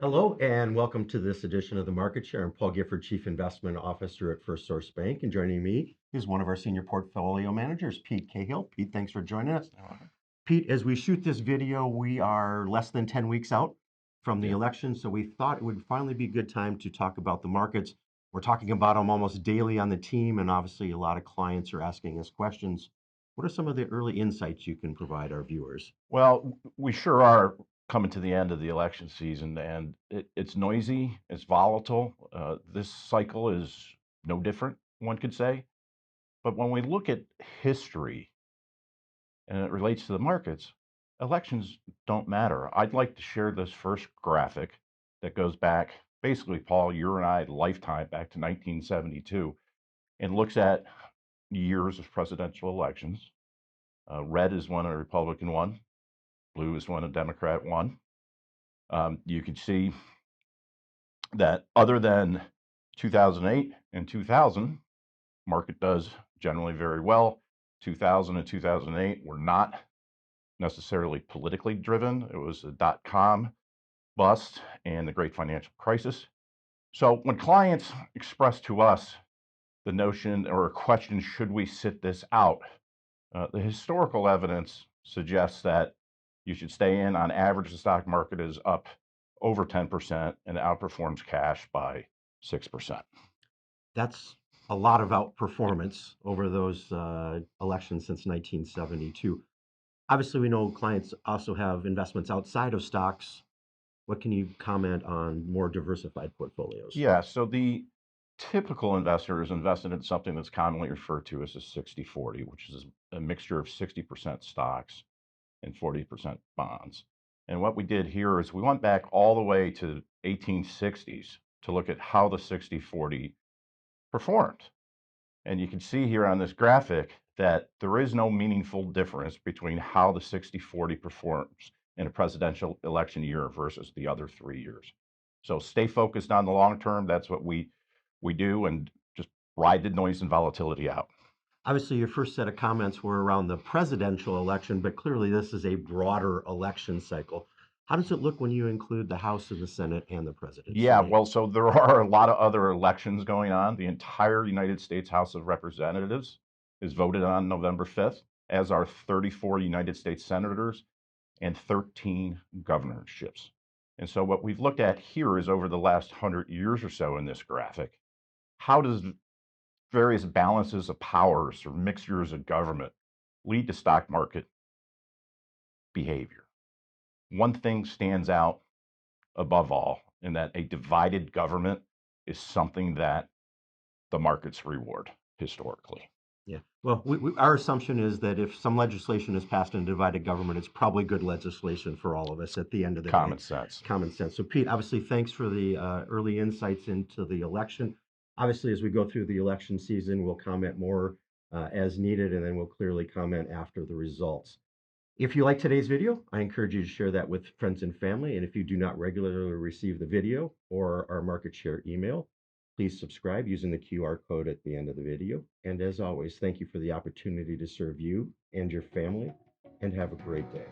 Hello and welcome to this edition of the Market Share. I'm Paul Gifford, Chief Investment Officer at First Source Bank, and joining me is one of our senior portfolio managers, Pete Cahill. Pete, thanks for joining us. Pete, as we shoot this video, we are less than 10 weeks out from the election, so we thought it would finally be a good time to talk about the markets. We're talking about them almost daily on the team, and obviously a lot of clients are asking us questions. What are some of the early insights you can provide our viewers? Well, we sure are coming to the end of the election season, and it's noisy, it's volatile. This cycle is no different, one could say. But when we look at history and it relates to the markets, elections don't matter. I'd like to share this first graphic that goes back, basically, Paul, your and I lifetime back to 1972, and looks at years of presidential elections. Red is when a Republican won. Blue is when a Democrat won. You can see that other than 2008 and 2000, market does generally very well. 2000 and 2008 were not necessarily politically driven. It was a dot-com bust and the great financial crisis. So when clients express to us the notion or a question, should we sit this out? The historical evidence suggests that you should stay in. On average, the stock market is up over 10% and outperforms cash by 6%. That's a lot of outperformance over those elections since 1972. Obviously, we know clients also have investments outside of stocks. What can you comment on more diversified portfolios? Yeah, so the typical investor is invested in something that's commonly referred to as a 60-40, which is a mixture of 60% stocks and 40% bonds. And what we did here is we went back all the way to 1860s to look at how the 60-40 performed. And you can see here on this graphic that there is no meaningful difference between how the 60-40 performs in a presidential election year versus the other 3 years. So stay focused on the long term. That's what we do, and just ride the noise and volatility out. Obviously, your first set of comments were around the presidential election, but clearly this is a broader election cycle. How does it look when you include the House and the Senate and the presidency? Yeah, well, so there are a lot of other elections going on. The entire United States House of Representatives is voted on November 5th, as are 34 United States senators and 13 governorships. And so what we've looked at here is over the last 100 years or so in this graphic, how does various balances of powers or mixtures of government lead to stock market behavior? One thing stands out above all, in that a divided government is something that the markets reward historically. Yeah. Well, our assumption is that if some legislation is passed in a divided government, it's probably good legislation for all of us at the end of the Common day. sense. Common sense. So, Pete, obviously, thanks for the early insights into the election. Obviously, as we go through the election season, we'll comment more as needed, and then we'll clearly comment after the results. If you like today's video, I encourage you to share that with friends and family. And if you do not regularly receive the video or our market share email, please subscribe using the QR code at the end of the video. And as always, thank you for the opportunity to serve you and your family, and have a great day.